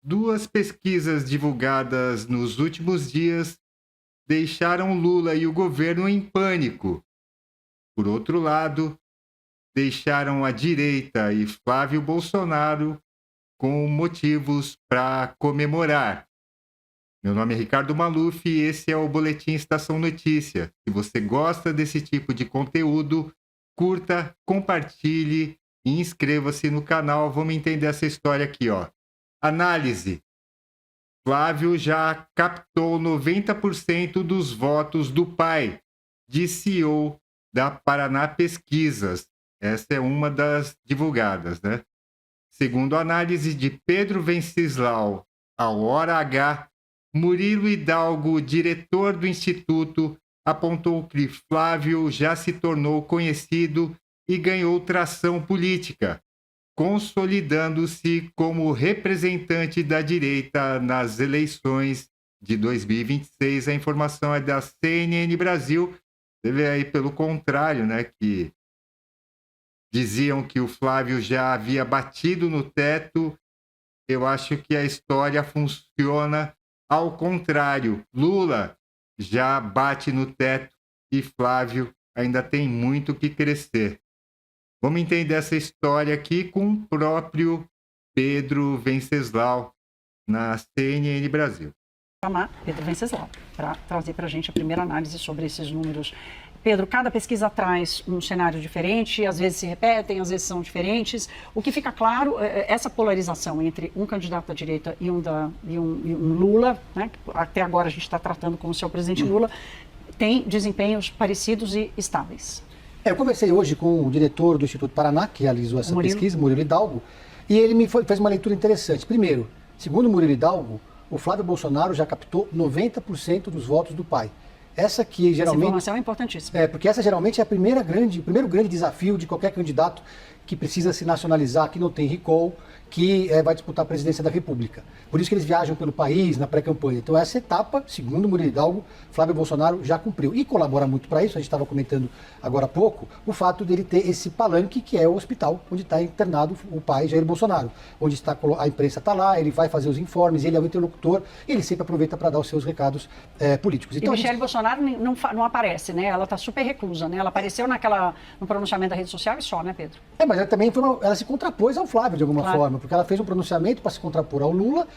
Duas pesquisas divulgadas nos últimos dias deixaram Lula e o governo em pânico. Por outro lado, deixaram a direita e Flávio Bolsonaro com motivos para comemorar. Meu nome é Ricardo Maluf e esse é o Boletim Estação Notícia. Se você gosta desse tipo de conteúdo, curta, compartilhe e inscreva-se no canal. Vamos entender essa história aqui, ó. Análise. Flávio já captou 90% dos votos do pai, de CEO da Paraná Pesquisas. Essa é uma das divulgadas, né? Segundo a análise de Pedro Venceslau, ao Hora H, Murilo Hidalgo, diretor do Instituto, apontou que Flávio já se tornou conhecido e ganhou tração política, consolidando-se como representante da direita nas eleições de 2026. A informação é da CNN Brasil. Você vê aí, pelo contrário, né, que diziam que o Flávio já havia batido no teto. Eu acho que a história funciona ao contrário. Lula já bate no teto e Flávio ainda tem muito que crescer. Vamos entender essa história aqui com o próprio Pedro Venceslau, na CNN Brasil. Chamar Pedro Venceslau para trazer para a gente a primeira análise sobre esses números. Pedro, cada pesquisa traz um cenário diferente, às vezes se repetem, às vezes são diferentes. O que fica claro é essa polarização entre um candidato à direita e um Lula, né, que até agora a gente está tratando como se é o presidente Lula, tem desempenhos parecidos e estáveis. Eu conversei hoje com o diretor do Instituto Paraná, que realizou essa pesquisa, Murilo Hidalgo, e ele fez uma leitura interessante. Primeiro, segundo Murilo Hidalgo, o Flávio Bolsonaro já captou 90% dos votos do pai. Essa que geralmente... Essa informação é importantíssima. Porque essa geralmente é o primeiro grande desafio de qualquer candidato que precisa se nacionalizar, que não tem recall, que vai disputar a presidência da República. Por isso que eles viajam pelo país na pré-campanha. Então essa etapa, segundo Murilo Hidalgo, Flávio Bolsonaro já cumpriu. E colabora muito para isso, a gente estava comentando agora há pouco, o fato dele ter esse palanque que é o hospital onde está internado o pai Jair Bolsonaro. Onde a imprensa está lá, ele vai fazer os informes, ele é o interlocutor, e ele sempre aproveita para dar os seus recados políticos. Então, e Michele Bolsonaro não aparece, né? Ela está super reclusa, né? Ela apareceu no pronunciamento da rede social e só, né, Pedro? Mas ela também ela se contrapôs ao Flávio de alguma forma, porque ela fez um pronunciamento para se contrapor ao Lula,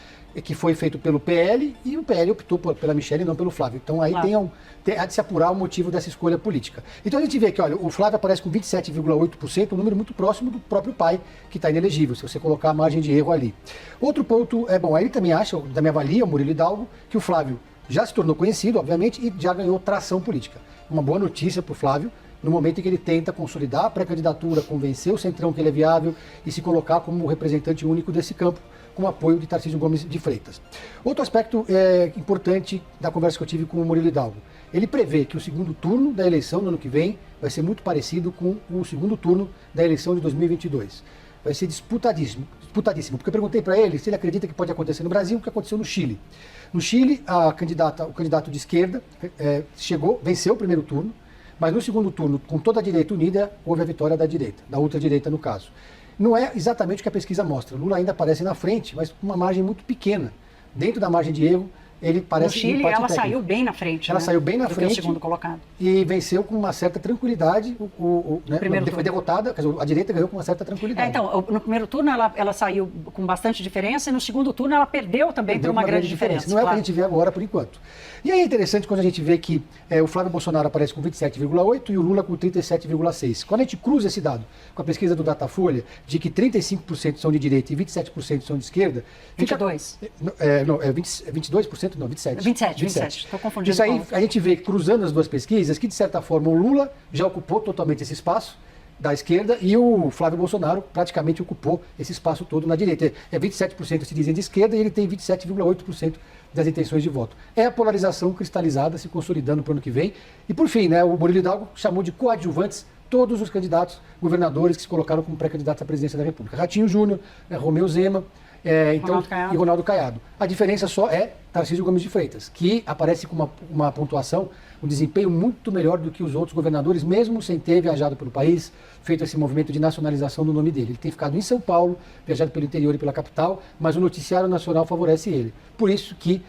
que foi feito pelo PL, e o PL optou pela Michele e não pelo Flávio. Então aí há de se apurar o motivo dessa escolha política. Então a gente vê que, olha, o Flávio aparece com 27,8%, um número muito próximo do próprio pai, que está inelegível, se você colocar a margem de erro ali. Outro ponto aí ele também acha, também avalia, o Murilo Hidalgo, que o Flávio já se tornou conhecido, obviamente, e já ganhou tração política. Uma boa notícia para o Flávio, no momento em que ele tenta consolidar a pré-candidatura, convencer o Centrão que ele é viável e se colocar como representante único desse campo, com o apoio de Tarcísio Gomes de Freitas. Outro aspecto importante da conversa que eu tive com o Murilo Hidalgo, ele prevê que o segundo turno da eleição no ano que vem vai ser muito parecido com o segundo turno da eleição de 2022. Vai ser disputadíssimo, porque eu perguntei para ele se ele acredita que pode acontecer no Brasil o que aconteceu no Chile. No Chile, o candidato de esquerda venceu o primeiro turno, mas no segundo turno, com toda a direita unida, houve a vitória da direita, da ultradireita no caso. Não é exatamente o que a pesquisa mostra. Lula ainda aparece na frente, mas com uma margem muito pequena. Dentro da margem de erro, ele parece... No Chile, ela saiu bem na frente. Ela saiu bem na frente. O segundo colocado. E venceu com uma certa tranquilidade. Foi derrotada, quer dizer, a direita ganhou com uma certa tranquilidade. Então, no primeiro turno ela saiu com bastante diferença e no segundo turno ela perdeu também por uma grande diferença. Não é o que a gente vê agora, por enquanto. E aí é interessante quando a gente vê que o Flávio Bolsonaro aparece com 27,8% e o Lula com 37,6%. Quando a gente cruza esse dado com a pesquisa do Datafolha, de que 35% são de direita e 27% são de esquerda... 22%. 22%? Não, 27%. 27%. Estou confundindo. Isso aí a gente vê, cruzando as duas pesquisas, que de certa forma o Lula já ocupou totalmente esse espaço da esquerda e o Flávio Bolsonaro praticamente ocupou esse espaço todo na direita. 27% se dizem de esquerda e ele tem 27,8% das intenções de voto. É a polarização cristalizada se consolidando para o ano que vem. E por fim, o Murilo Hidalgo chamou de coadjuvantes todos os candidatos governadores que se colocaram como pré-candidatos à presidência da República. Ratinho Júnior, Romeu Zema, Ronaldo Caiado. E Ronaldo Caiado. A diferença só é Tarcísio Gomes de Freitas, que aparece com uma pontuação, um desempenho muito melhor do que os outros governadores, mesmo sem ter viajado pelo país, feito esse movimento de nacionalização do nome dele. Ele tem ficado em São Paulo, viajado pelo interior e pela capital, mas o noticiário nacional favorece ele. Por isso que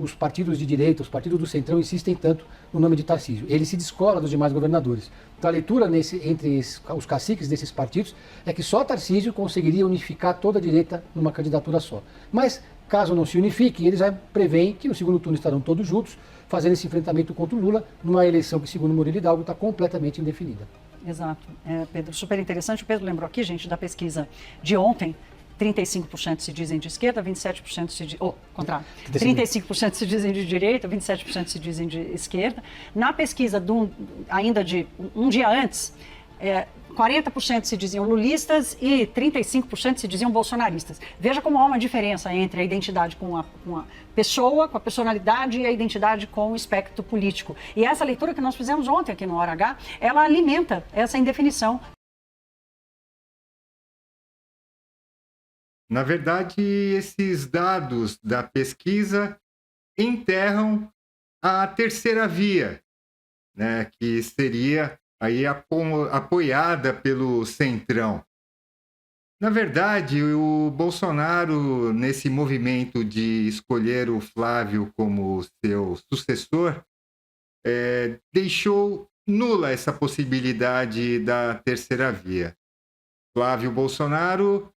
os partidos de direita, os partidos do Centrão insistem tanto no nome de Tarcísio. Ele se descola dos demais governadores. Então a leitura entre os caciques desses partidos é que só Tarcísio conseguiria unificar toda a direita numa candidatura só. Mas, caso não se unifiquem, eles já preveem que no segundo turno estarão todos juntos, fazendo esse enfrentamento contra o Lula, numa eleição que, segundo Murilo Hidalgo, está completamente indefinida. Exato. Pedro, super interessante. O Pedro lembrou aqui, gente, da pesquisa de ontem. 35% se dizem de esquerda, 27% se dizem... contrário. 35% se dizem de direita, 27% se dizem de esquerda. Na pesquisa ainda de um dia antes, 40% se diziam lulistas e 35% se diziam bolsonaristas. Veja como há uma diferença entre a identidade com a pessoa, com a personalidade e a identidade com o espectro político. E essa leitura que nós fizemos ontem aqui no Hora H, ela alimenta essa indefinição. Na verdade, esses dados da pesquisa enterram a terceira via, né, que seria aí apoiada pelo Centrão. Na verdade, o Bolsonaro, nesse movimento de escolher o Flávio como seu sucessor, deixou nula essa possibilidade da terceira via. Flávio Bolsonaro,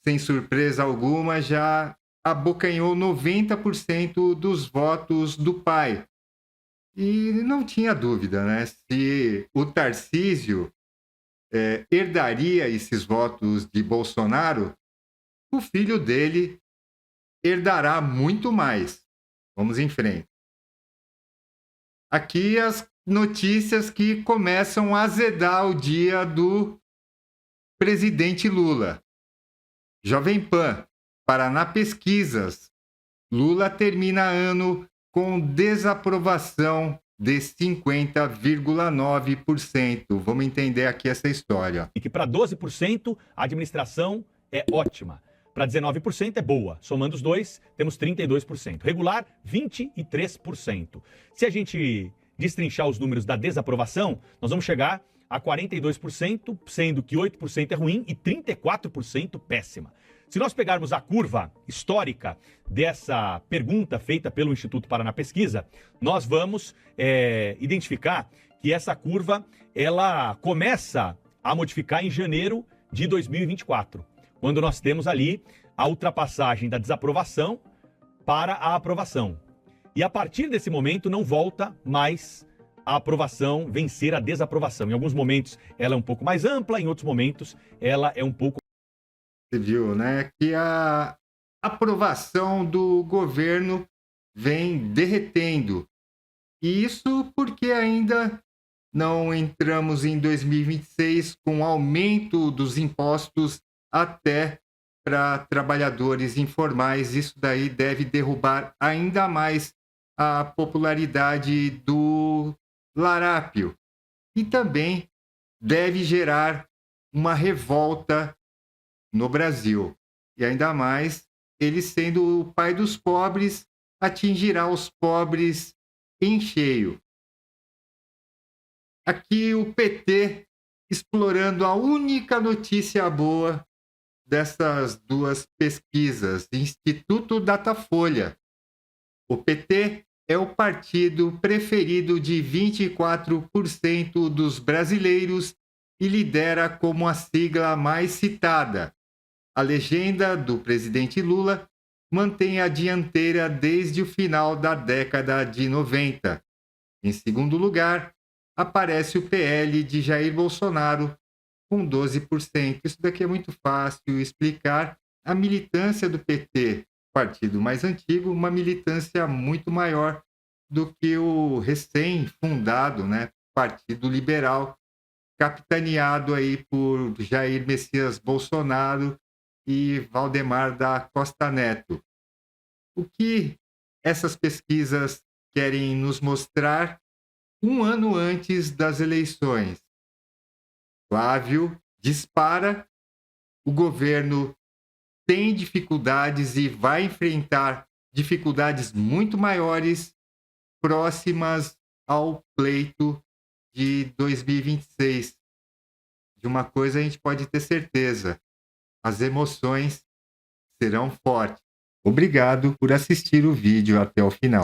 sem surpresa alguma, já abocanhou 90% dos votos do pai. E não tinha dúvida, né? Se o Tarcísio herdaria esses votos de Bolsonaro, o filho dele herdará muito mais. Vamos em frente. Aqui as notícias que começam a azedar o dia do presidente Lula. Jovem Pan, Paraná Pesquisas. Lula termina ano com desaprovação de 50,9%. Vamos entender aqui essa história. E que para 12% a administração é ótima. Para 19% é boa. Somando os dois, temos 32%. Regular, 23%. Se a gente destrinchar os números da desaprovação, nós vamos chegar a 42%, sendo que 8% é ruim e 34% péssima. Se nós pegarmos a curva histórica dessa pergunta feita pelo Instituto Paraná Pesquisa, nós vamos identificar que essa curva ela começa a modificar em janeiro de 2024, quando nós temos ali a ultrapassagem da desaprovação para a aprovação. E a partir desse momento não volta mais a aprovação vencer a desaprovação. Em alguns momentos ela é um pouco mais ampla, em outros momentos ela é um pouco... Você viu, né? Que a aprovação do governo vem derretendo. E isso porque ainda não entramos em 2026 com aumento dos impostos até para trabalhadores informais. Isso daí deve derrubar ainda mais a popularidade do larápio. E também deve gerar uma revolta no Brasil. E ainda mais, ele sendo o pai dos pobres, atingirá os pobres em cheio. Aqui o PT explorando a única notícia boa dessas duas pesquisas, Instituto Datafolha. O PT é o partido preferido de 24% dos brasileiros e lidera como a sigla mais citada. A legenda do presidente Lula mantém a dianteira desde o final da década de 90. Em segundo lugar, aparece o PL de Jair Bolsonaro, com 12%. Isso daqui é muito fácil explicar. A militância do PT, partido mais antigo, uma militância muito maior do que o recém-fundado, né, Partido Liberal, capitaneado aí por Jair Messias Bolsonaro e Valdemar da Costa Neto. O que essas pesquisas querem nos mostrar um ano antes das eleições? Flávio dispara, o governo tem dificuldades e vai enfrentar dificuldades muito maiores próximas ao pleito de 2026. De uma coisa a gente pode ter certeza: as emoções serão fortes. Obrigado por assistir o vídeo até o final.